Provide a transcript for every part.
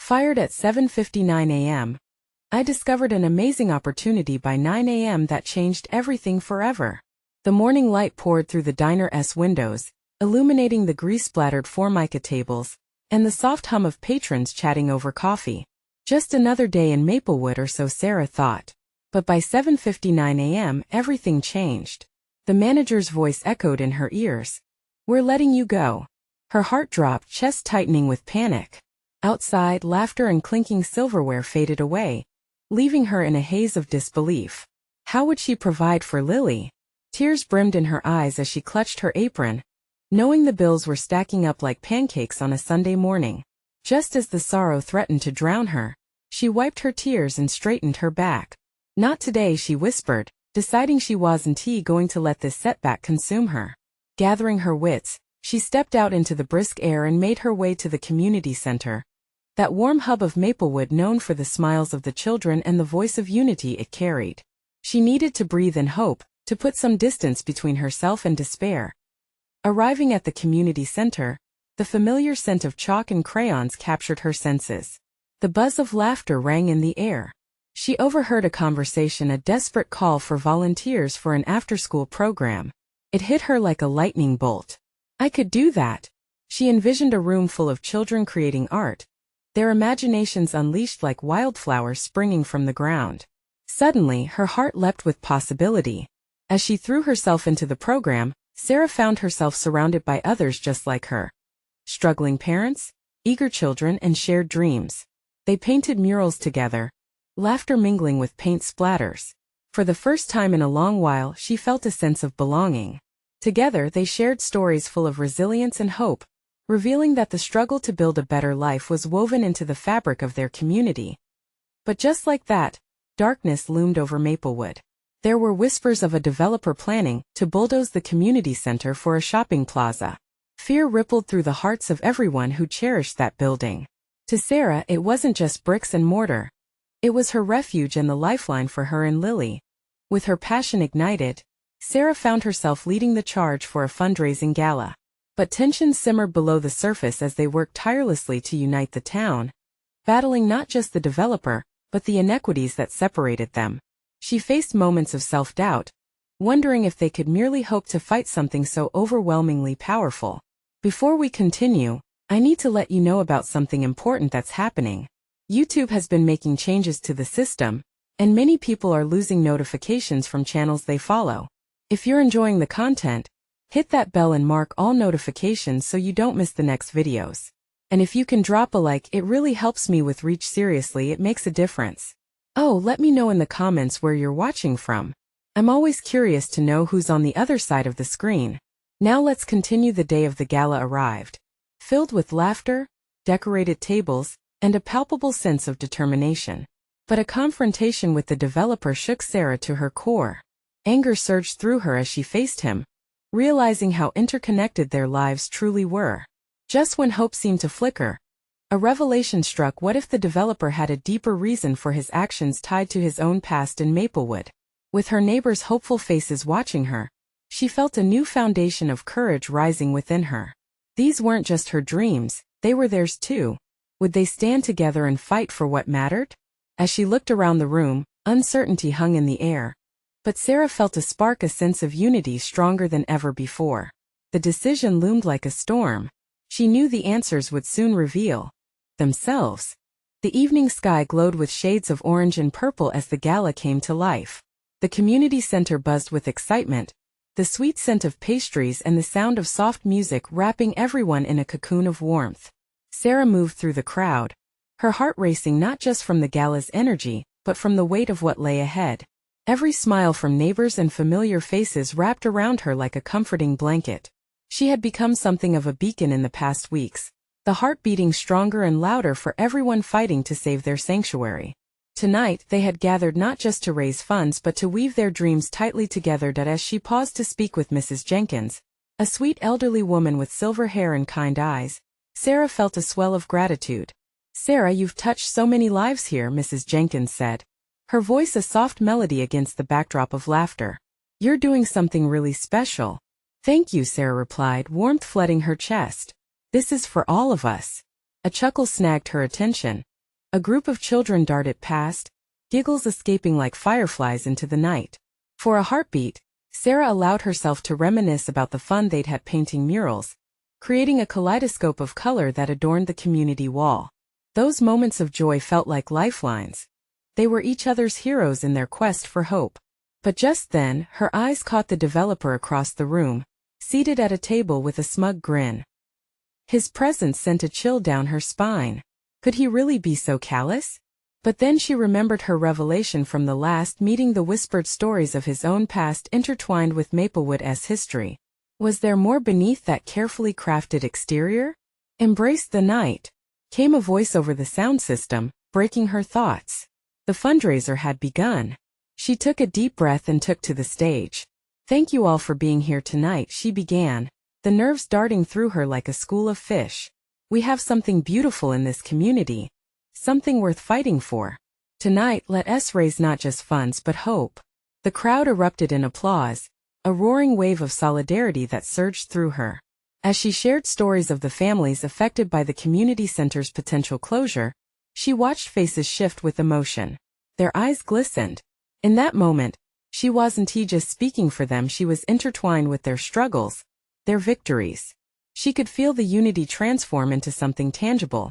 Fired at 7:59 a.m., I discovered an amazing opportunity by 9 a.m. that changed everything forever. The morning light poured through the diner's windows, illuminating the grease-splattered Formica tables, and the soft hum of patrons chatting over coffee. Just another day in Maplewood, or so Sarah thought. But by 7:59 a.m., everything changed. The manager's voice echoed in her ears. "We're letting you go." Her heart dropped, chest tightening with panic. Outside, laughter and clinking silverware faded away, leaving her in a haze of disbelief. How would she provide for Lily? Tears brimmed in her eyes as she clutched her apron, knowing the bills were stacking up like pancakes on a Sunday morning. Just as the sorrow threatened to drown her, she wiped her tears and straightened her back. "Not today," she whispered, deciding she wasn't going to let this setback consume her. Gathering her wits, she stepped out into the brisk air and made her way to the community center, that warm hub of Maplewood known for the smiles of the children and the voice of unity it carried. She needed to breathe in hope, to put some distance between herself and despair. Arriving at the community center, the familiar scent of chalk and crayons captured her senses. The buzz of laughter rang in the air. She overheard a conversation, a desperate call for volunteers for an after-school program. It hit her like a lightning bolt. I could do that. She envisioned a room full of children creating art, their imaginations unleashed like wildflowers springing from the ground. Suddenly, her heart leapt with possibility. As she threw herself into the program, Sarah found herself surrounded by others just like her. Struggling parents, eager children, and shared dreams. They painted murals together, laughter mingling with paint splatters. For the first time in a long while, she felt a sense of belonging. Together, they shared stories full of resilience and hope, revealing that the struggle to build a better life was woven into the fabric of their community. But just like that, darkness loomed over Maplewood. There were whispers of a developer planning to bulldoze the community center for a shopping plaza. Fear rippled through the hearts of everyone who cherished that building. To Sarah, it wasn't just bricks and mortar. It was her refuge and the lifeline for her and Lily. With her passion ignited, Sarah found herself leading the charge for a fundraising gala. But tensions simmered below the surface as they worked tirelessly to unite the town, battling not just the developer, but the inequities that separated them. She faced moments of self-doubt, wondering if they could merely hope to fight something so overwhelmingly powerful. Before we continue, I need to let you know about something important that's happening. YouTube has been making changes to the system, and many people are losing notifications from channels they follow. If you're enjoying the content, hit that bell and mark all notifications so you don't miss the next videos. And if you can drop a like, it really helps me with reach. Seriously, it makes a difference. Oh, let me know in the comments where you're watching from. I'm always curious to know who's on the other side of the screen. Now let's continue. The day of the gala arrived, filled with laughter, decorated tables, and a palpable sense of determination. But a confrontation with the developer shook Sarah to her core. Anger surged through her as she faced him, realizing how interconnected their lives truly were. Just when hope seemed to flicker, a revelation struck. What if the developer had a deeper reason for his actions tied to his own past in Maplewood? With her neighbors' hopeful faces watching her, she felt a new foundation of courage rising within her. These weren't just her dreams, they were theirs too. Would they stand together and fight for what mattered? As she looked around the room, uncertainty hung in the air. But Sarah felt a spark, a sense of unity stronger than ever before. The decision loomed like a storm. She knew the answers would soon reveal themselves. The evening sky glowed with shades of orange and purple as the gala came to life. The community center buzzed with excitement, the sweet scent of pastries and the sound of soft music wrapping everyone in a cocoon of warmth. Sarah moved through the crowd, her heart racing not just from the gala's energy, but from the weight of what lay ahead. Every smile from neighbors and familiar faces wrapped around her like a comforting blanket. She had become something of a beacon in the past weeks, the heart beating stronger and louder for everyone fighting to save their sanctuary. Tonight, they had gathered not just to raise funds but to weave their dreams tightly together. As she paused to speak with Mrs. Jenkins, a sweet elderly woman with silver hair and kind eyes, Sarah felt a swell of gratitude. "Sarah, you've touched so many lives here," Mrs. Jenkins said, her voice a soft melody against the backdrop of laughter. "You're doing something really special." "Thank you," Sarah replied, warmth flooding her chest. "This is for all of us." A chuckle snagged her attention. A group of children darted past, giggles escaping like fireflies into the night. For a heartbeat, Sarah allowed herself to reminisce about the fun they'd had painting murals, creating a kaleidoscope of color that adorned the community wall. Those moments of joy felt like lifelines. They were each other's heroes in their quest for hope. But just then, her eyes caught the developer across the room, seated at a table with a smug grin. His presence sent a chill down her spine. Could he really be so callous? But then she remembered her revelation from the last meeting, the whispered stories of his own past intertwined with Maplewood's history. Was there more beneath that carefully crafted exterior? "Embrace the night," came a voice over the sound system, breaking her thoughts. The fundraiser had begun. She took a deep breath and took to the stage. "Thank you all for being here tonight," she began, the nerves darting through her like a school of fish. "We have something beautiful in this community. Something worth fighting for. Tonight, let us raise not just funds but hope." The crowd erupted in applause, a roaring wave of solidarity that surged through her. As she shared stories of the families affected by the community center's potential closure, she watched faces shift with emotion. Their eyes glistened. In that moment, she wasn't just speaking for them, she was intertwined with their struggles, their victories. She could feel the unity transform into something tangible.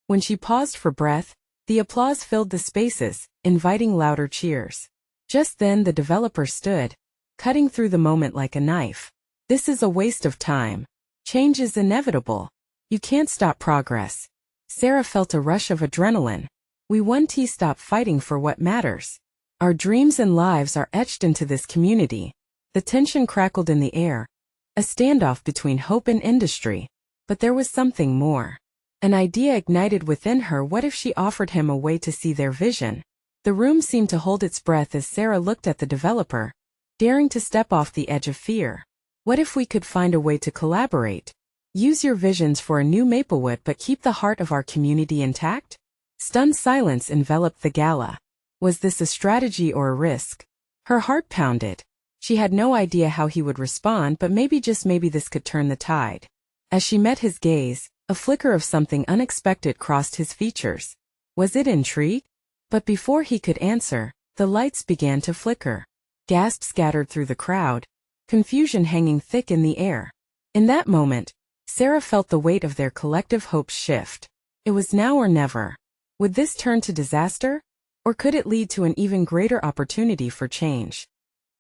When she paused for breath, the applause filled the spaces, inviting louder cheers. Just then the developer stood, cutting through the moment like a knife. "This is a waste of time. Change is inevitable. You can't stop progress." Sarah felt a rush of adrenaline. "We won't stop fighting for what matters. Our dreams and lives are etched into this community." The tension crackled in the air, a standoff between hope and industry. But there was something more. An idea ignited within her. What if she offered him a way to see their vision? The room seemed to hold its breath as Sarah looked at the developer, daring to step off the edge of fear. "What if we could find a way to collaborate? Use your visions for a new Maplewood but keep the heart of our community intact?" Stunned silence enveloped the gala. Was this a strategy or a risk? Her heart pounded. She had no idea how he would respond, but maybe, just maybe, this could turn the tide. As she met his gaze, a flicker of something unexpected crossed his features. Was it intrigue? But before he could answer, the lights began to flicker. Gasps scattered through the crowd, confusion hanging thick in the air. In that moment, Sarah felt the weight of their collective hopes shift. It was now or never. Would this turn to disaster? Or could it lead to an even greater opportunity for change?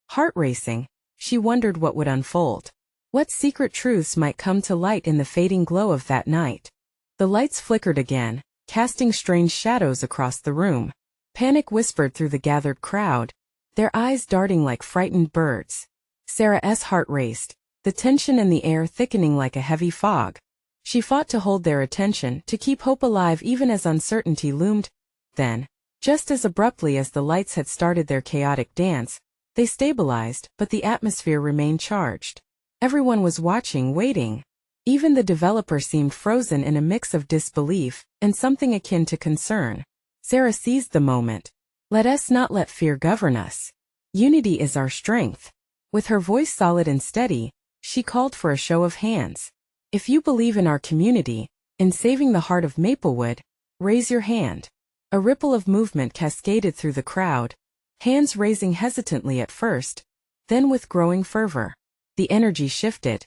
Heart racing, she wondered what would unfold. What secret truths might come to light in the fading glow of that night? The lights flickered again, casting strange shadows across the room. Panic whispered through the gathered crowd, their eyes darting like frightened birds. Sarah's heart raced, the tension in the air thickening like a heavy fog. She fought to hold their attention, to keep hope alive even as uncertainty loomed. Then, just as abruptly as the lights had started their chaotic dance, they stabilized, but the atmosphere remained charged. Everyone was watching, waiting. Even the developer seemed frozen in a mix of disbelief and something akin to concern. Sarah seized the moment. "Let us not let fear govern us. Unity is our strength." With her voice solid and steady, she called for a show of hands. "If you believe in our community, in saving the heart of Maplewood, raise your hand." A ripple of movement cascaded through the crowd, hands raising hesitantly at first, then with growing fervor. The energy shifted.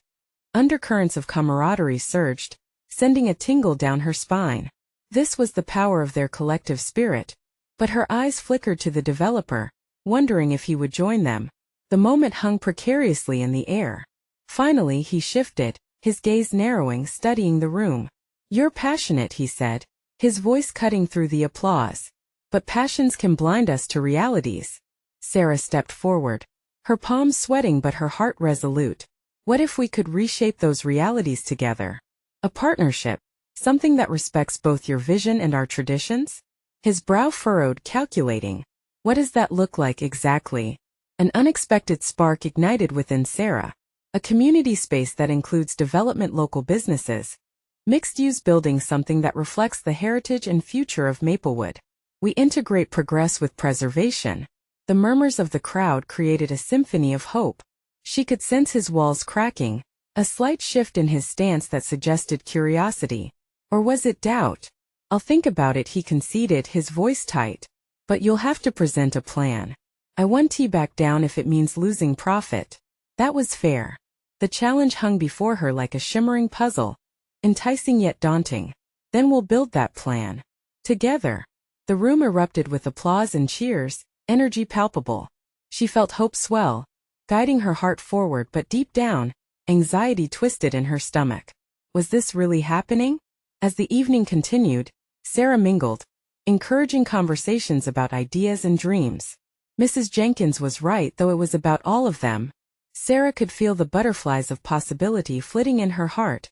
Undercurrents of camaraderie surged, sending a tingle down her spine. This was the power of their collective spirit. But her eyes flickered to the developer, wondering if he would join them. The moment hung precariously in the air. Finally he shifted, his gaze narrowing, studying the room. "You're passionate," he said, his voice cutting through the applause. "But passions can blind us to realities." Sarah stepped forward, her palms sweating but her heart resolute. "What if we could reshape those realities together? A partnership, something that respects both your vision and our traditions?" His brow furrowed, calculating. What does that look like exactly? An unexpected spark ignited within Sarah. A community space that includes development, local businesses, mixed-use buildings, something that reflects the heritage and future of Maplewood. "We integrate progress with preservation." The murmurs of the crowd created a symphony of hope. She could sense his walls cracking, a slight shift in his stance that suggested curiosity. Or was it doubt? I'll think about it, he conceded, his voice tight. But you'll have to present a plan. I won tea back down if it means losing profit. That was fair. The challenge hung before her like a shimmering puzzle, enticing yet daunting. Then we'll build that plan. Together. The room erupted with applause and cheers, energy palpable. She felt hope swell, guiding her heart forward, but deep down, anxiety twisted in her stomach. Was this really happening? As the evening continued, Sarah mingled, encouraging conversations about ideas and dreams. Mrs. Jenkins was right, though it was about all of them. Sarah could feel the butterflies of possibility flitting in her heart.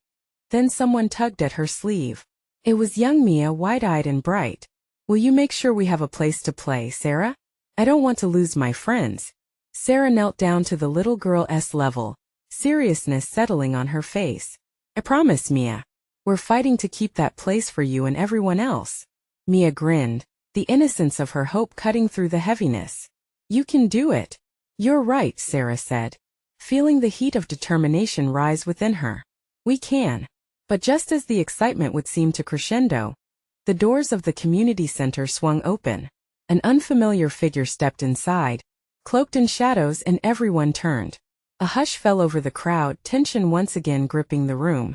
Then someone tugged at her sleeve. It was young Mia, wide-eyed and bright. Will you make sure we have a place to play, Sarah? I don't want to lose my friends. Sarah knelt down to the little girl's level, seriousness settling on her face. I promise, Mia. We're fighting to keep that place for you and everyone else. Mia grinned, the innocence of her hope cutting through the heaviness. You can do it. You're right, Sarah said, feeling the heat of determination rise within her. We can. But just as the excitement would seem to crescendo, the doors of the community center swung open. An unfamiliar figure stepped inside, cloaked in shadows, and everyone turned. A hush fell over the crowd, tension once again gripping the room.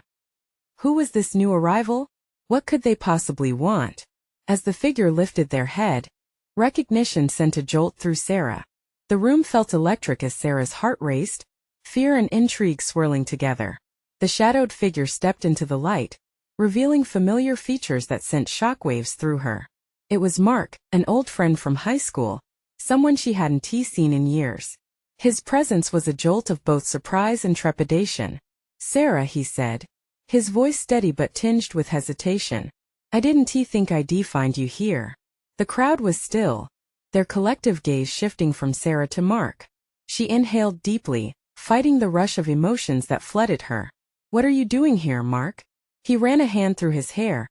Who was this new arrival? What could they possibly want? As the figure lifted their head, recognition sent a jolt through Sarah. The room felt electric as Sarah's heart raced, fear and intrigue swirling together. The shadowed figure stepped into the light, revealing familiar features that sent shockwaves through her. It was Mark, an old friend from high school, someone she hadn't seen in years. His presence was a jolt of both surprise and trepidation. Sarah, he said, his voice steady but tinged with hesitation. I didn't think I'd find you here. The crowd was still, their collective gaze shifting from Sarah to Mark. She inhaled deeply, fighting the rush of emotions that flooded her. What are you doing here, Mark? He ran a hand through his hair,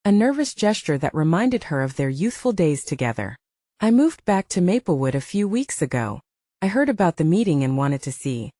a nervous gesture that reminded her of their youthful days together. I moved back to Maplewood a few weeks ago. I heard about the meeting and wanted to see,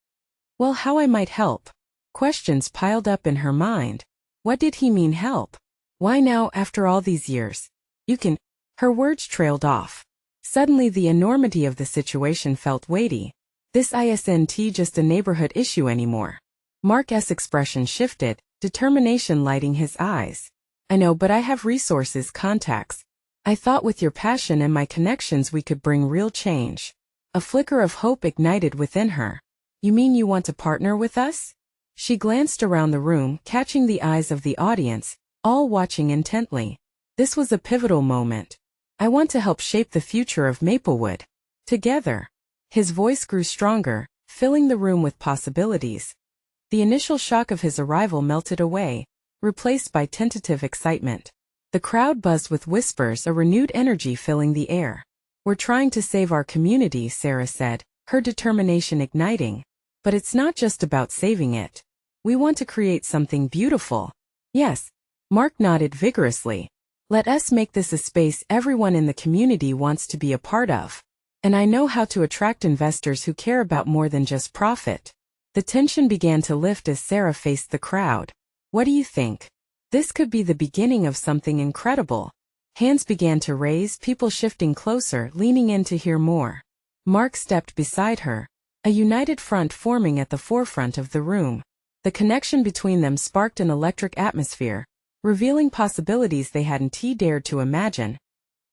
well, how I might help. Questions piled up in her mind. What did he mean, help? Why now, after all these years? You can. Her words trailed off. Suddenly the enormity of the situation felt weighty. This isn't just a neighborhood issue anymore. Mark's expression shifted, determination lighting his eyes. I know, but I have resources, contacts. I thought with your passion and my connections we could bring real change. A flicker of hope ignited within her. You mean you want to partner with us? She glanced around the room, catching the eyes of the audience, all watching intently. This was a pivotal moment. I want to help shape the future of Maplewood. Together. His voice grew stronger, filling the room with possibilities. The initial shock of his arrival melted away, replaced by tentative excitement. The crowd buzzed with whispers, a renewed energy filling the air. We're trying to save our community, Sarah said, her determination igniting. But it's not just about saving it. We want to create something beautiful. Yes. Mark nodded vigorously. Let us make this a space everyone in the community wants to be a part of. And I know how to attract investors who care about more than just profit. The tension began to lift as Sarah faced the crowd. What do you think? This could be the beginning of something incredible. Hands began to raise, people shifting closer, leaning in to hear more. Mark stepped beside her, a united front forming at the forefront of the room. The connection between them sparked an electric atmosphere, revealing possibilities they hadn't dared to imagine.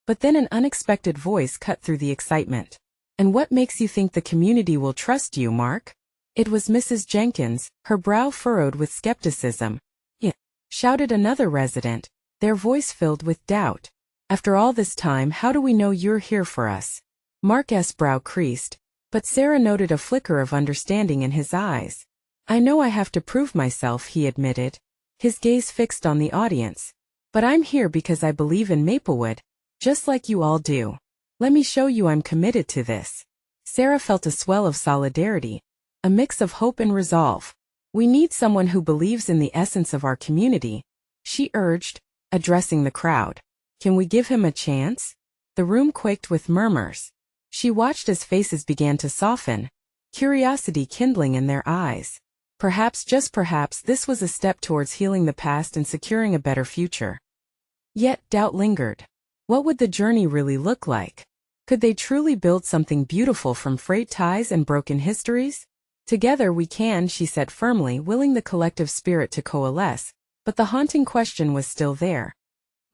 But then an unexpected voice cut through the excitement. And what makes you think the community will trust you, Mark? It was Mrs. Jenkins, her brow furrowed with skepticism. Yeah, shouted another resident, their voice filled with doubt. After all this time, how do we know you're here for us? Mark's brow creased, but Sarah noted a flicker of understanding in his eyes. I know I have to prove myself, he admitted, his gaze fixed on the audience. But I'm here because I believe in Maplewood, just like you all do. Let me show you I'm committed to this. Sarah felt a swell of solidarity, a mix of hope and resolve. We need someone who believes in the essence of our community, she urged, addressing the crowd. Can we give him a chance? The room quaked with murmurs. She watched as faces began to soften, curiosity kindling in their eyes. Perhaps, just perhaps, this was a step towards healing the past and securing a better future. Yet doubt lingered. What would the journey really look like? Could they truly build something beautiful from frayed ties and broken histories? Together we can, she said firmly, willing the collective spirit to coalesce, but the haunting question was still there.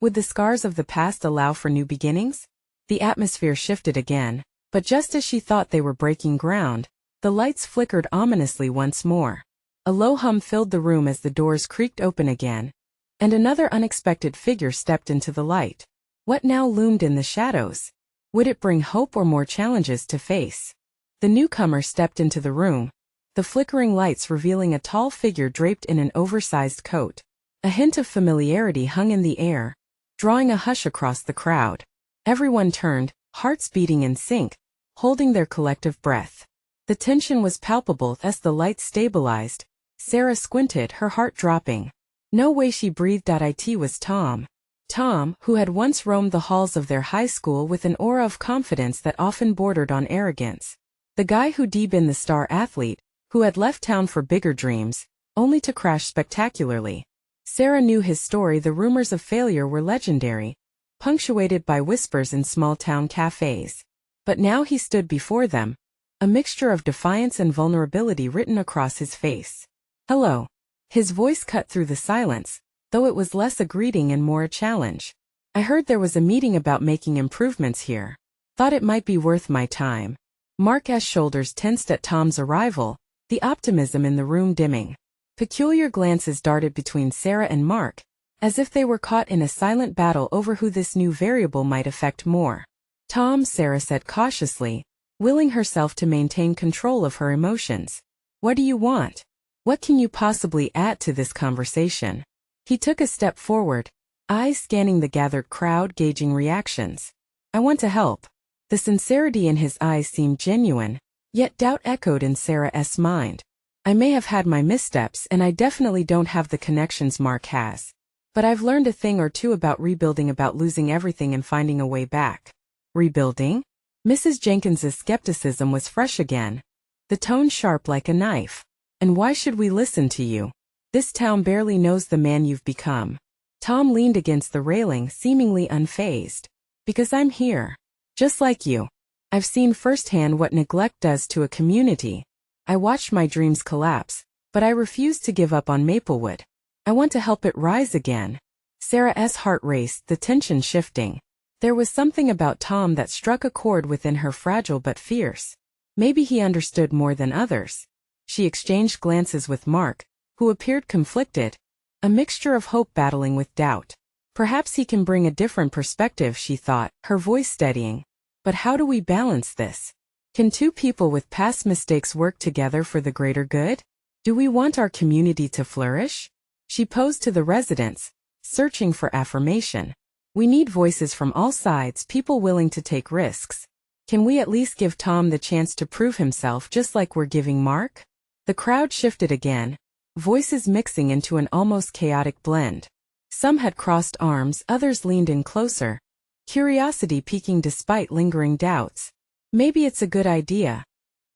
Would the scars of the past allow for new beginnings? The atmosphere shifted again, but just as she thought they were breaking ground, the lights flickered ominously once more. A low hum filled the room as the doors creaked open again, and another unexpected figure stepped into the light. What now loomed in the shadows? Would it bring hope or more challenges to face? The newcomer stepped into the room, the flickering lights revealing a tall figure draped in an oversized coat. A hint of familiarity hung in the air, drawing a hush across the crowd. Everyone turned, hearts beating in sync, holding their collective breath. The tension was palpable as the lights stabilized. Sarah squinted, her heart dropping. No way, she breathed out. It was Tom. Tom, who had once roamed the halls of their high school with an aura of confidence that often bordered on arrogance. The guy who'd been the star athlete, who had left town for bigger dreams, only to crash spectacularly. Sarah knew his story. The rumors of failure were legendary, punctuated by whispers in small-town cafes. But now he stood before them, a mixture of defiance and vulnerability written across his face. "Hello." His voice cut through the silence, though it was less a greeting and more a challenge. "I heard there was a meeting about making improvements here. Thought it might be worth my time." Mark's shoulders tensed at Tom's arrival, the optimism in the room dimming. Peculiar glances darted between Sarah and Mark, as if they were caught in a silent battle over who this new variable might affect more. "Tom," Sarah said cautiously, willing herself to maintain control of her emotions. "What do you want? What can you possibly add to this conversation?" He took a step forward, eyes scanning the gathered crowd, gauging reactions. "I want to help." The sincerity in his eyes seemed genuine, yet doubt echoed in Sarah's mind. "I may have had my missteps, and I definitely don't have the connections Mark has. But I've learned a thing or two about rebuilding, about losing everything and finding a way back." "Rebuilding?" Mrs. Jenkins's skepticism was fresh again, the tone sharp like a knife. "And why should we listen to you? This town barely knows the man you've become." Tom leaned against the railing, seemingly unfazed. "Because I'm here. Just like you. I've seen firsthand what neglect does to a community. I watched my dreams collapse, but I refuse to give up on Maplewood. I want to help it rise again." Sarah's heart raced, the tension shifting. There was something about Tom that struck a chord within her, fragile but fierce. Maybe he understood more than others. She exchanged glances with Mark, who appeared conflicted, a mixture of hope battling with doubt. "Perhaps he can bring a different perspective," she thought, her voice steadying. "But how do we balance this? Can two people with past mistakes work together for the greater good? Do we want our community to flourish?" She posed to the residents, searching for affirmation. "We need voices from all sides, people willing to take risks. Can we at least give Tom the chance to prove himself, just like we're giving Mark?" The crowd shifted again, voices mixing into an almost chaotic blend. Some had crossed arms, others leaned in closer, curiosity piquing despite lingering doubts. "Maybe it's a good idea,"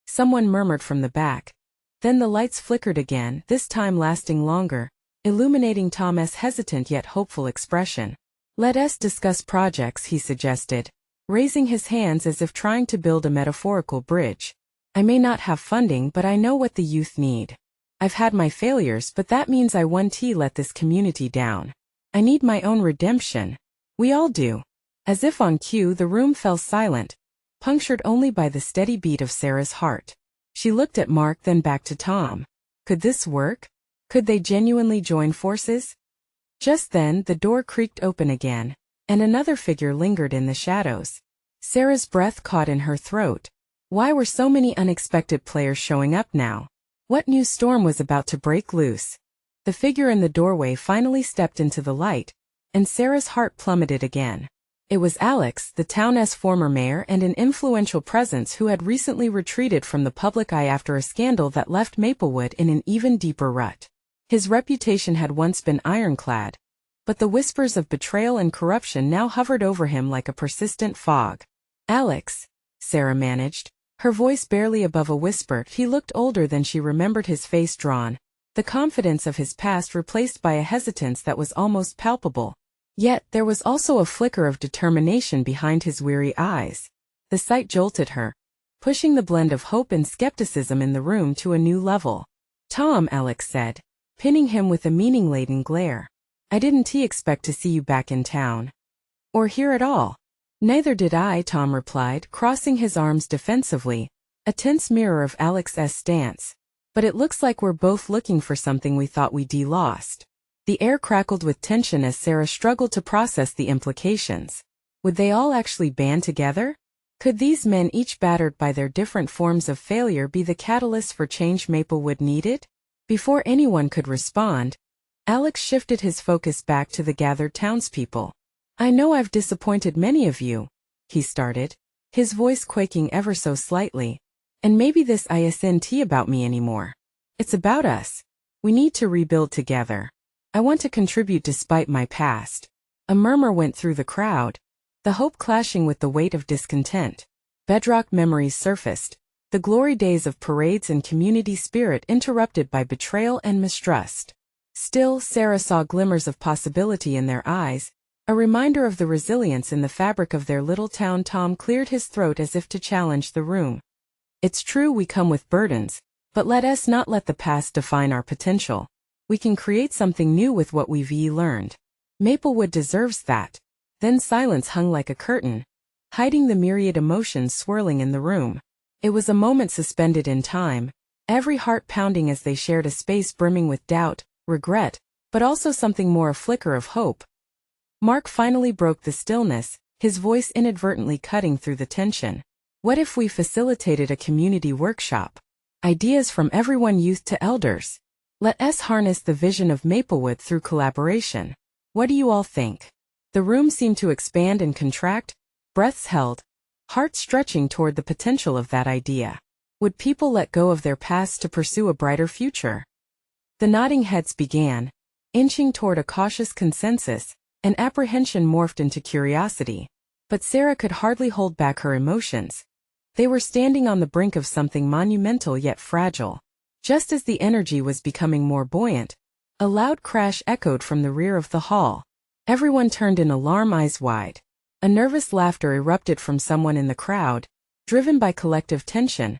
someone murmured from the back. Then the lights flickered again, this time lasting longer, illuminating Tom's hesitant yet hopeful expression. "Let us discuss projects," he suggested, raising his hands as if trying to build a metaphorical bridge. "I may not have funding, but I know what the youth need. I've had my failures, but that means I won't let this community down. I need my own redemption. We all do." As if on cue, the room fell silent, punctured only by the steady beat of Sarah's heart. She looked at Mark, then back to Tom. Could this work? Could they genuinely join forces? Just then, the door creaked open again, and another figure lingered in the shadows. Sarah's breath caught in her throat. Why were so many unexpected players showing up now? What new storm was about to break loose? The figure in the doorway finally stepped into the light, and Sarah's heart plummeted again. It was Alex, the town's former mayor and an influential presence who had recently retreated from the public eye after a scandal that left Maplewood in an even deeper rut. His reputation had once been ironclad, but the whispers of betrayal and corruption now hovered over him like a persistent fog. "Alex," Sarah managed, her voice barely above a whisper. He looked older than she remembered, his face drawn, the confidence of his past replaced by a hesitance that was almost palpable. Yet, there was also a flicker of determination behind his weary eyes. The sight jolted her, pushing the blend of hope and skepticism in the room to a new level. "Tom," Alex said, pinning him with a meaning-laden glare. "I didn't expect to see you back in town. Or here at all." "Neither did I," Tom replied, crossing his arms defensively, a tense mirror of Alex's stance. "But it looks like we're both looking for something we thought we'd lost." The air crackled with tension as Sarah struggled to process the implications. Would they all actually band together? Could these men, each battered by their different forms of failure, be the catalyst for change Maplewood needed? Before anyone could respond, Alex shifted his focus back to the gathered townspeople. "I know I've disappointed many of you," he started, his voice quaking ever so slightly. "And maybe this isn't about me anymore. It's about us. We need to rebuild together. I want to contribute despite my past." A murmur went through the crowd, the hope clashing with the weight of discontent. Bedrock memories surfaced, the glory days of parades and community spirit interrupted by betrayal and mistrust. Still, Sarah saw glimmers of possibility in their eyes, a reminder of the resilience in the fabric of their little town. Tom cleared his throat as if to challenge the room. "It's true we come with burdens, but let us not let the past define our potential. We can create something new with what we've learned. Maplewood deserves that." Then silence hung like a curtain, hiding the myriad emotions swirling in the room. It was a moment suspended in time, every heart pounding as they shared a space brimming with doubt, regret, but also something more, a flicker of hope. Mark finally broke the stillness, his voice inadvertently cutting through the tension. "What if we facilitated a community workshop? Ideas from everyone, youth to elders. Let us harness the vision of Maplewood through collaboration. What do you all think?" The room seemed to expand and contract, breaths held, hearts stretching toward the potential of that idea. Would people let go of their past to pursue a brighter future? The nodding heads began, inching toward a cautious consensus, and apprehension morphed into curiosity. But Sarah could hardly hold back her emotions. They were standing on the brink of something monumental yet fragile. Just as the energy was becoming more buoyant, a loud crash echoed from the rear of the hall. Everyone turned in alarm, eyes wide. A nervous laughter erupted from someone in the crowd, driven by collective tension,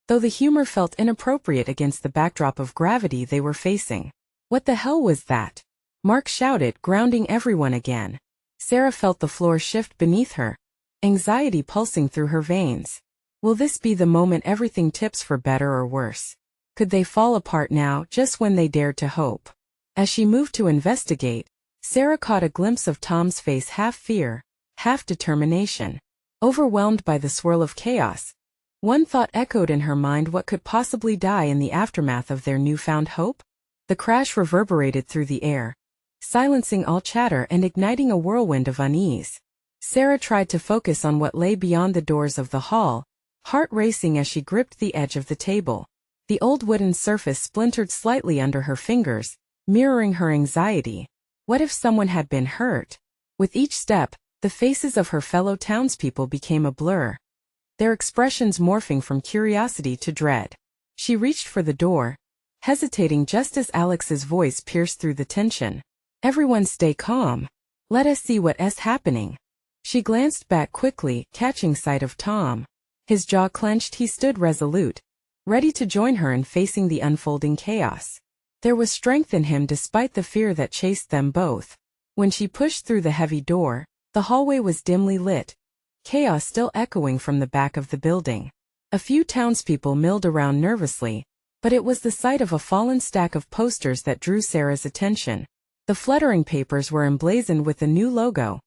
though the humor felt inappropriate against the backdrop of gravity they were facing. "What the hell was that?" Mark shouted, grounding everyone again. Sarah felt the floor shift beneath her, anxiety pulsing through her veins. Will this be the moment everything tips for better or worse? Could they fall apart now, just when they dared to hope? As she moved to investigate, Sarah caught a glimpse of Tom's face, half fear, half determination. Overwhelmed by the swirl of chaos, one thought echoed in her mind: what could possibly die in the aftermath of their newfound hope? The crash reverberated through the air, silencing all chatter and igniting a whirlwind of unease. Sarah tried to focus on what lay beyond the doors of the hall, heart racing as she gripped the edge of the table. The old wooden surface splintered slightly under her fingers, mirroring her anxiety. What if someone had been hurt? With each step, the faces of her fellow townspeople became a blur, their expressions morphing from curiosity to dread. She reached for the door, hesitating just as Alex's voice pierced through the tension. "Everyone stay calm. Let us see what's happening." She glanced back quickly, catching sight of Tom. His jaw clenched, he stood resolute, ready to join her in facing the unfolding chaos. There was strength in him despite the fear that chased them both. When she pushed through the heavy door, the hallway was dimly lit, chaos still echoing from the back of the building. A few townspeople milled around nervously, but it was the sight of a fallen stack of posters that drew Sarah's attention. The fluttering papers were emblazoned with a new logo,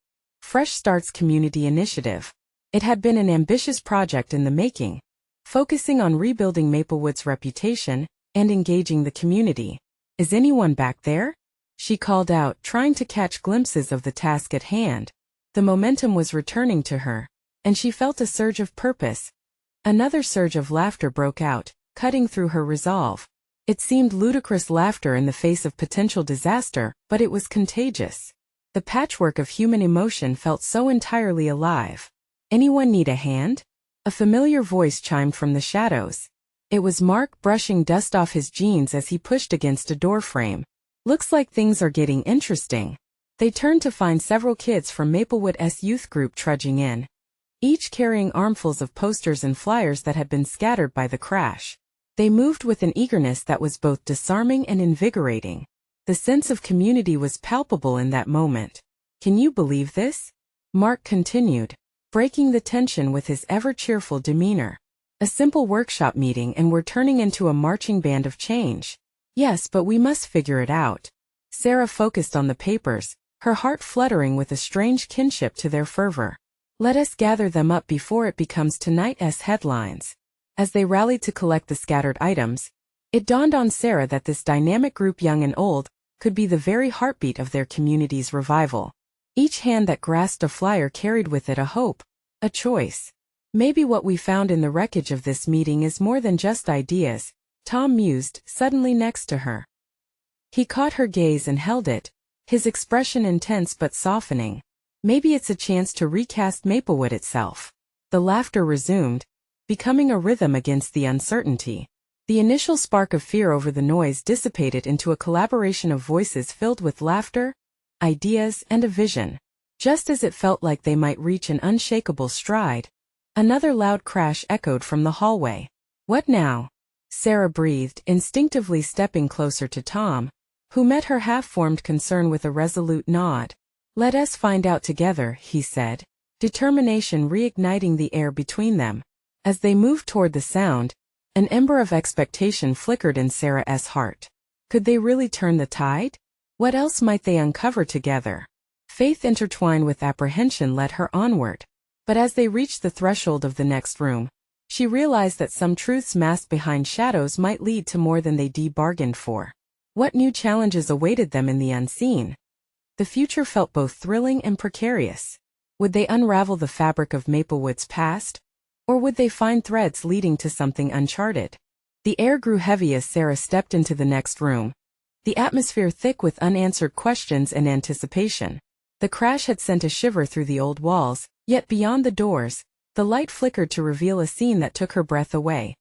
Fresh Starts Community Initiative. It had been an ambitious project in the making, focusing on rebuilding Maplewood's reputation and engaging the community. "Is anyone back there?" she called out, trying to catch glimpses of the task at hand. The momentum was returning to her, and she felt a surge of purpose. Another surge of laughter broke out, cutting through her resolve. It seemed ludicrous laughter in the face of potential disaster, but it was contagious. The patchwork of human emotion felt so entirely alive. "Anyone need a hand?" A familiar voice chimed from the shadows. It was Mark, brushing dust off his jeans as he pushed against a doorframe. "Looks like things are getting interesting." They turned to find several kids from Maplewood's youth group trudging in, each carrying armfuls of posters and flyers that had been scattered by the crash. They moved with an eagerness that was both disarming and invigorating. The sense of community was palpable in that moment. "Can you believe this?" Mark continued, breaking the tension with his ever-cheerful demeanor. "A simple workshop meeting and we're turning into a marching band of change." "Yes, but we must figure it out." Sarah focused on the papers, her heart fluttering with a strange kinship to their fervor. "Let us gather them up before it becomes tonight's headlines." As they rallied to collect the scattered items, it dawned on Sarah that this dynamic group, young and old, could be the very heartbeat of their community's revival. Each hand that grasped a flyer carried with it a hope, a choice. "Maybe what we found in the wreckage of this meeting is more than just ideas," Tom mused, suddenly next to her. He caught her gaze and held it, his expression intense but softening. "Maybe it's a chance to recast Maplewood itself." The laughter resumed, becoming a rhythm against the uncertainty. The initial spark of fear over the noise dissipated into a collaboration of voices filled with laughter, ideas, and a vision. Just as it felt like they might reach an unshakable stride, another loud crash echoed from the hallway. "What now?" Sarah breathed, instinctively stepping closer to Tom, who met her half-formed concern with a resolute nod. "Let us find out together," he said, determination reigniting the air between them. As they moved toward the sound, an ember of expectation flickered in Sarah's heart. Could they really turn the tide? What else might they uncover together? Faith intertwined with apprehension led her onward. But as they reached the threshold of the next room, she realized that some truths masked behind shadows might lead to more than they bargained for. What new challenges awaited them in the unseen? The future felt both thrilling and precarious. Would they unravel the fabric of Maplewood's past? Or would they find threads leading to something uncharted? The air grew heavy as Sarah stepped into the next room, the atmosphere thick with unanswered questions and anticipation. The crash had sent a shiver through the old walls, yet beyond the doors, the light flickered to reveal a scene that took her breath away.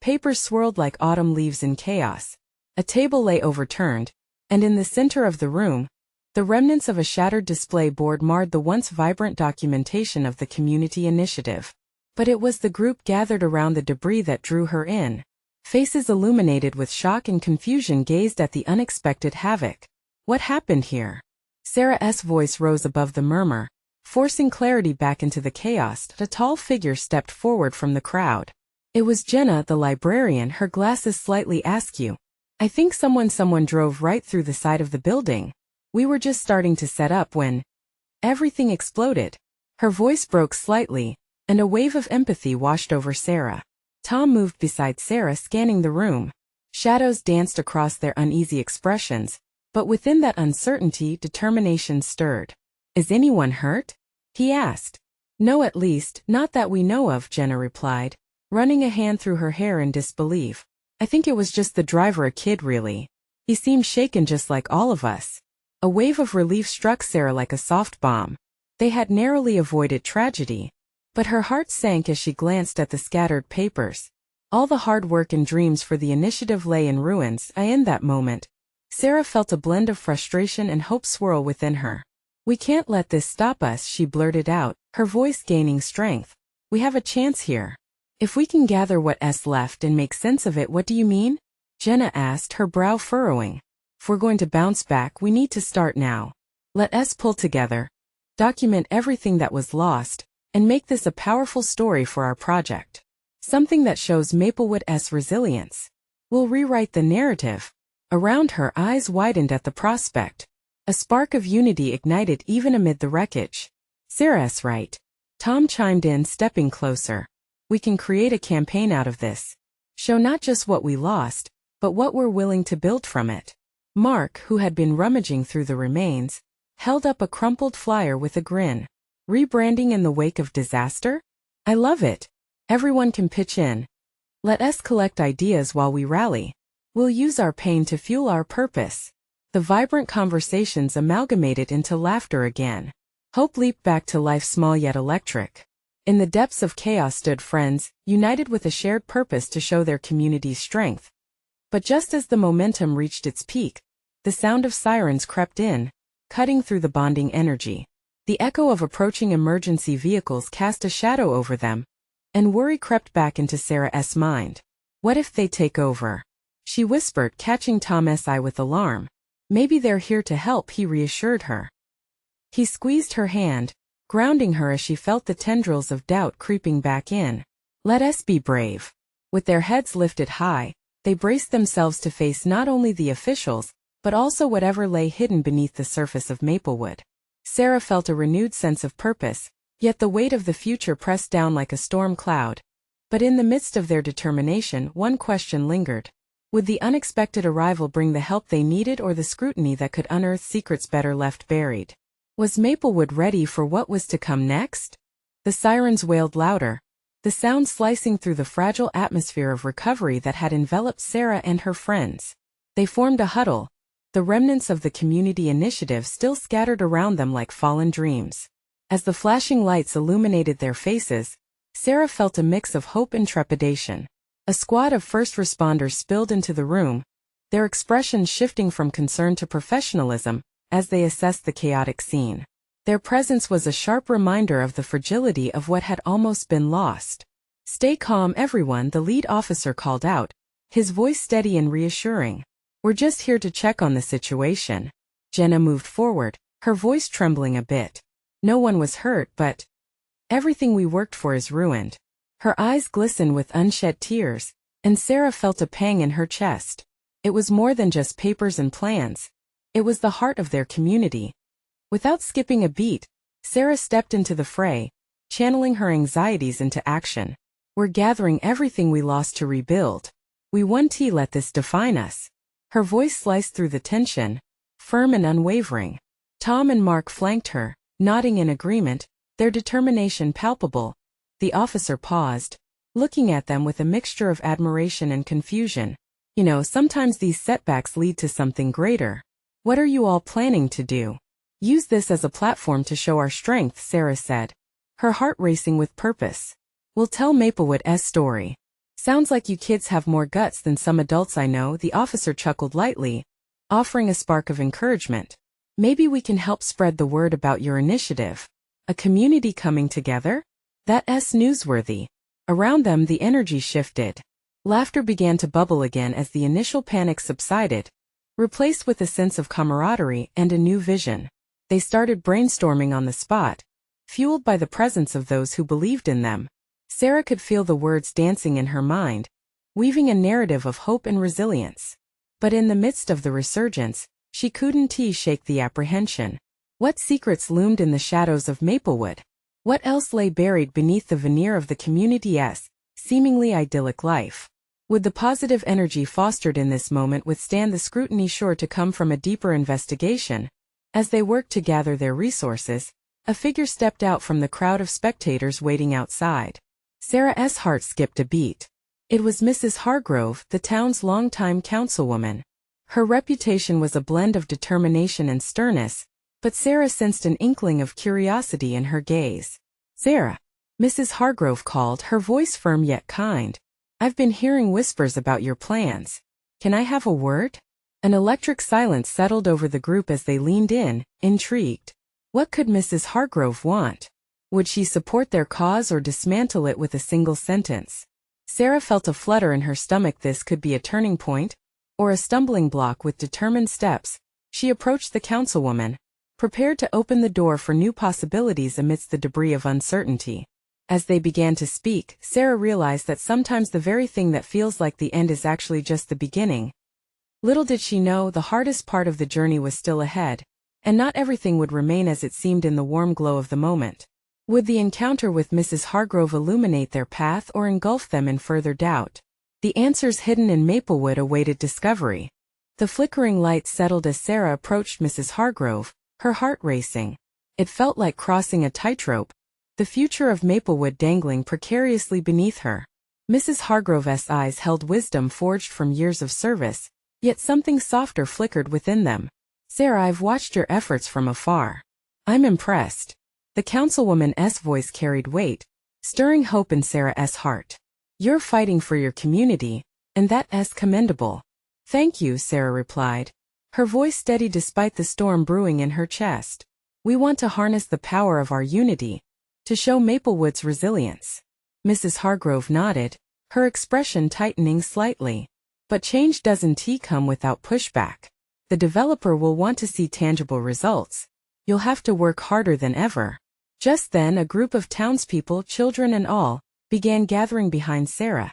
Papers swirled like autumn leaves in chaos. A table lay overturned, and in the center of the room, the remnants of a shattered display board marred the once vibrant documentation of the community initiative. But it was the group gathered around the debris that drew her in. Faces illuminated with shock and confusion gazed at the unexpected havoc. What happened here? Sarah's voice rose above the murmur, forcing clarity back into the chaos. A tall figure stepped forward from the crowd. It was Jenna, the librarian, her glasses slightly askew. "I think someone drove right through the side of the building. We were just starting to set up when everything exploded." Her voice broke slightly, and a wave of empathy washed over Sarah. Tom moved beside Sarah, scanning the room. Shadows danced across their uneasy expressions, but within that uncertainty, determination stirred. "Is anyone hurt?" he asked. "No, at least, not that we know of," Jenna replied, running a hand through her hair in disbelief. "I think it was just the driver, a kid really. He seemed shaken just like all of us." A wave of relief struck Sarah like a soft bomb. They had narrowly avoided tragedy. But her heart sank as she glanced at the scattered papers. All the hard work and dreams for the initiative lay in ruins. In that moment, Sarah felt a blend of frustration and hope swirl within her. "We can't let this stop us," she blurted out, her voice gaining strength. "We have a chance here. If we can gather what's left and make sense of it." "What do you mean?" Jenna asked, her brow furrowing. "If we're going to bounce back, we need to start now. Let us pull together, document everything that was lost, and make this a powerful story for our project. Something that shows Maplewood's resilience. We'll rewrite the narrative." Around her, eyes widened at the prospect. A spark of unity ignited even amid the wreckage. "Sarah's right," Tom chimed in, stepping closer. "We can create a campaign out of this. Show not just what we lost, but what we're willing to build from it." Mark, who had been rummaging through the remains, held up a crumpled flyer with a grin. "Rebranding in the wake of disaster? I love it. Everyone can pitch in. Let us collect ideas while we rally. We'll use our pain to fuel our purpose." The vibrant conversations amalgamated into laughter again. Hope leaped back to life, small yet electric. In the depths of chaos stood friends, united with a shared purpose to show their community's strength. But just as the momentum reached its peak, the sound of sirens crept in. cutting through the bonding energy. The echo of approaching emergency vehicles cast a shadow over them, and worry crept back into Sarah's mind. What if they take over? She whispered, catching Tom's eye with alarm. Maybe they're here to help, he reassured her. He squeezed her hand, grounding her as she felt the tendrils of doubt creeping back in. Let us be brave. With their heads lifted high, they braced themselves to face not only the officials, but also whatever lay hidden beneath the surface of Maplewood. Sarah felt a renewed sense of purpose, yet the weight of the future pressed down like a storm cloud. But in the midst of their determination, one question lingered. Would the unexpected arrival bring the help they needed or the scrutiny that could unearth secrets better left buried? Was Maplewood ready for what was to come next? The sirens wailed louder, the sound slicing through the fragile atmosphere of recovery that had enveloped Sarah and her friends. They formed a huddle, the remnants of the community initiative still scattered around them like fallen dreams. As the flashing lights illuminated their faces, Sarah felt a mix of hope and trepidation. A squad of first responders spilled into the room, their expressions shifting from concern to professionalism as they assessed the chaotic scene. Their presence was a sharp reminder of the fragility of what had almost been lost. Stay calm, everyone, the lead officer called out, his voice steady and reassuring. We're just here to check on the situation. Jenna moved forward, her voice trembling a bit. No one was hurt, but everything we worked for is ruined. Her eyes glistened with unshed tears, and Sarah felt a pang in her chest. It was more than just papers and plans. It was the heart of their community. Without skipping a beat, Sarah stepped into the fray, channeling her anxieties into action. We're gathering everything we lost to rebuild. We won't let this define us. Her voice sliced through the tension, firm and unwavering. Tom and Mark flanked her, nodding in agreement, their determination palpable. The officer paused, looking at them with a mixture of admiration and confusion. You know, sometimes these setbacks lead to something greater. What are you all planning to do? Use this as a platform to show our strength, Sarah said, her heart racing with purpose. We'll tell Maplewood's story. Sounds like you kids have more guts than some adults I know, the officer chuckled lightly, offering a spark of encouragement. Maybe we can help spread the word about your initiative. A community coming together? That's newsworthy. Around them the energy shifted. Laughter began to bubble again as the initial panic subsided, replaced with a sense of camaraderie and a new vision. They started brainstorming on the spot, fueled by the presence of those who believed in them. Sarah could feel the words dancing in her mind, weaving a narrative of hope and resilience. But in the midst of the resurgence, she couldn't shake the apprehension. What secrets loomed in the shadows of Maplewood? What else lay buried beneath the veneer of the community's seemingly idyllic life? Would the positive energy fostered in this moment withstand the scrutiny sure to come from a deeper investigation? As they worked to gather their resources, a figure stepped out from the crowd of spectators waiting outside. Sarah's heart skipped a beat. It was Mrs. Hargrove, the town's longtime councilwoman. Her reputation was a blend of determination and sternness, but Sarah sensed an inkling of curiosity in her gaze. Sarah, Mrs. Hargrove called, her voice firm yet kind. I've been hearing whispers about your plans. Can I have a word? An electric silence settled over the group as they leaned in, intrigued. What could Mrs. Hargrove want? Would she support their cause or dismantle it with a single sentence? Sarah felt a flutter in her stomach. This could be a turning point, or a stumbling block. With determined steps, she approached the councilwoman, prepared to open the door for new possibilities amidst the debris of uncertainty. As they began to speak, Sarah realized that sometimes the very thing that feels like the end is actually just the beginning. Little did she know the hardest part of the journey was still ahead, and not everything would remain as it seemed in the warm glow of the moment. Would the encounter with Mrs. Hargrove illuminate their path or engulf them in further doubt? The answers hidden in Maplewood awaited discovery. The flickering light settled as Sarah approached Mrs. Hargrove, her heart racing. It felt like crossing a tightrope, the future of Maplewood dangling precariously beneath her. Mrs. Hargrove's eyes held wisdom forged from years of service, yet something softer flickered within them. Sarah, I've watched your efforts from afar. I'm impressed. The councilwoman's voice carried weight, stirring hope in Sarah's heart. You're fighting for your community, and that's commendable. Thank you, Sarah replied, her voice steady despite the storm brewing in her chest. "We want to harness the power of our unity to show Maplewood's resilience." Mrs. Hargrove nodded, her expression tightening slightly. "But change doesn't come without pushback. The developer will want to see tangible results. You'll have to work harder than ever." Just then a group of townspeople, children and all, began gathering behind Sarah,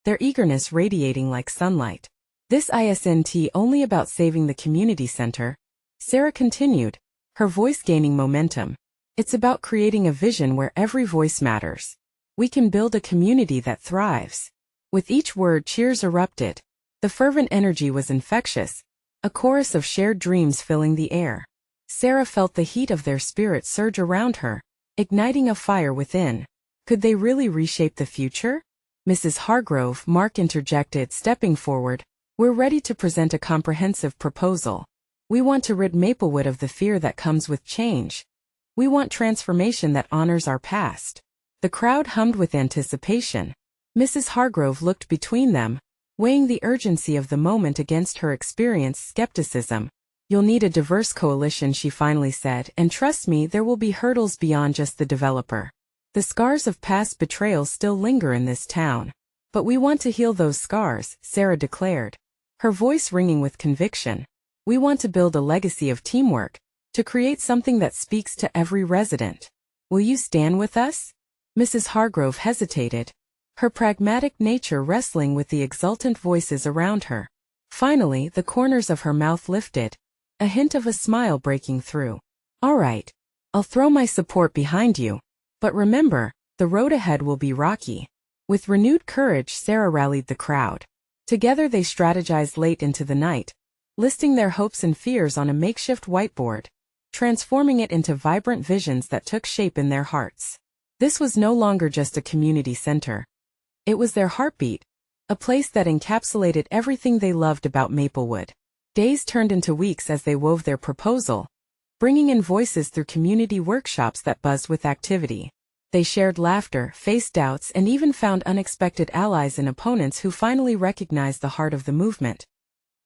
their eagerness radiating like sunlight. "This isn't only about saving the community center," Sarah continued, her voice gaining momentum. "It's about creating a vision where every voice matters. We can build a community that thrives." With each word, cheers erupted. The fervent energy was infectious, a chorus of shared dreams filling the air. Sarah felt the heat of their spirit surge around her, igniting a fire within. Could they really reshape the future? "Mrs. Hargrove," Mark interjected, stepping forward, "we're ready to present a comprehensive proposal. We want to rid Maplewood of the fear that comes with change. We want transformation that honors our past." The crowd hummed with anticipation. Mrs. Hargrove looked between them, weighing the urgency of the moment against her experienced skepticism. "You'll need a diverse coalition," she finally said, "and trust me, there will be hurdles beyond just the developer. The scars of past betrayal still linger in this town. But we want to heal those scars," Sarah declared, her voice ringing with conviction. "We want to build a legacy of teamwork, to create something that speaks to every resident. Will you stand with us?" Mrs. Hargrove hesitated, her pragmatic nature wrestling with the exultant voices around her. Finally, the corners of her mouth lifted, a hint of a smile breaking through. "All right. I'll throw my support behind you. But remember, the road ahead will be rocky." With renewed courage, Sarah rallied the crowd. Together they strategized late into the night, listing their hopes and fears on a makeshift whiteboard, transforming it into vibrant visions that took shape in their hearts. This was no longer just a community center. It was their heartbeat, a place that encapsulated everything they loved about Maplewood. Days turned into weeks as they wove their proposal, bringing in voices through community workshops that buzzed with activity. They shared laughter, faced doubts, and even found unexpected allies and opponents who finally recognized the heart of the movement.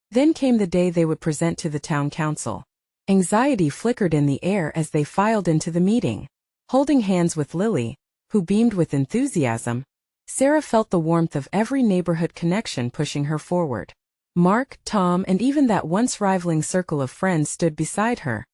Then came the day they would present to the town council. Anxiety flickered in the air as they filed into the meeting. Holding hands with Lily, who beamed with enthusiasm, Sarah felt the warmth of every neighborhood connection pushing her forward. Mark, Tom, and even that once rivaling circle of friends stood beside her,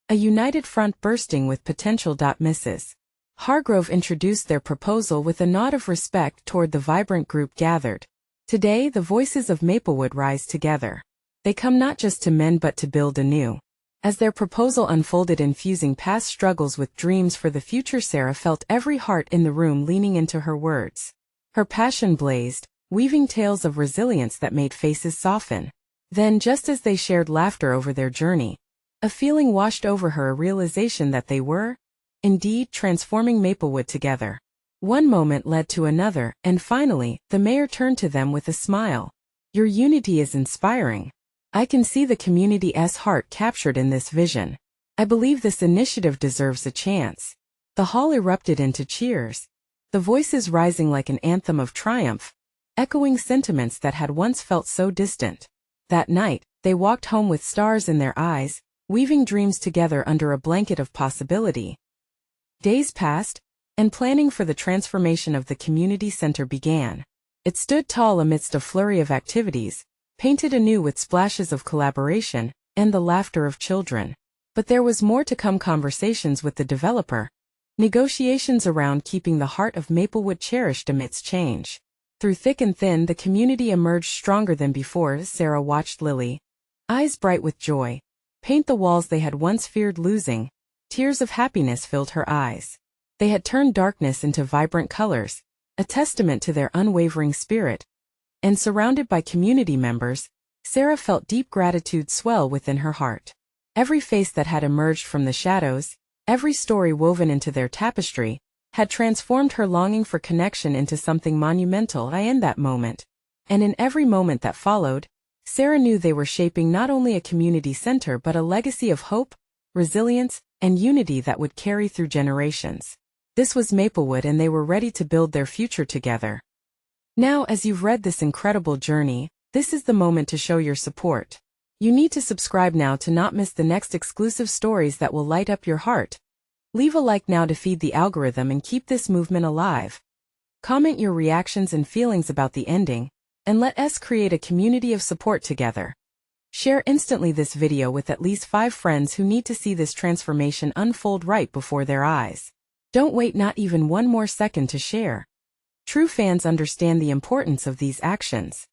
a united front bursting with potential. Mrs. Hargrove introduced their proposal with a nod of respect toward the vibrant group gathered. "Today, the voices of Maplewood rise together. They come not just to mend but to build anew." As their proposal unfolded, infusing past struggles with dreams for the future, Sarah felt every heart in the room leaning into her words. Her passion blazed, weaving tales of resilience that made faces soften. Then, just as they shared laughter over their journey, a feeling washed over her, a realization that they were, indeed, transforming Maplewood together. One moment led to another, and finally, the mayor turned to them with a smile. "Your unity is inspiring. I can see the community's heart captured in this vision. I believe this initiative deserves a chance." The hall erupted into cheers, the voices rising like an anthem of triumph, echoing sentiments that had once felt so distant. That night, they walked home with stars in their eyes, weaving dreams together under a blanket of possibility. Days passed, and planning for the transformation of the community center began. It stood tall amidst a flurry of activities, painted anew with splashes of collaboration and the laughter of children. But there was more to come: conversations with the developer, negotiations around keeping the heart of Maplewood cherished amidst change. Through thick and thin, the community emerged stronger than before. Sarah watched Lily, eyes bright with joy, paint the walls they had once feared losing. Tears of happiness filled her eyes. They had turned darkness into vibrant colors, a testament to their unwavering spirit. And surrounded by community members, Sarah felt deep gratitude swell within her heart. Every face that had emerged from the shadows, every story woven into their tapestry, had transformed her longing for connection into something monumental. In that moment, and in every moment that followed, Sarah knew they were shaping not only a community center but a legacy of hope, resilience, and unity that would carry through generations. This was Maplewood, and they were ready to build their future together. Now, as you've read this incredible journey, this is the moment to show your support. You need to subscribe now to not miss the next exclusive stories that will light up your heart. Leave a like now to feed the algorithm and keep this movement alive. Comment your reactions and feelings about the ending, and let us create a community of support together. Share instantly this video with at least 5 friends who need to see this transformation unfold right before their eyes. Don't wait not even one more second to share. True fans understand the importance of these actions.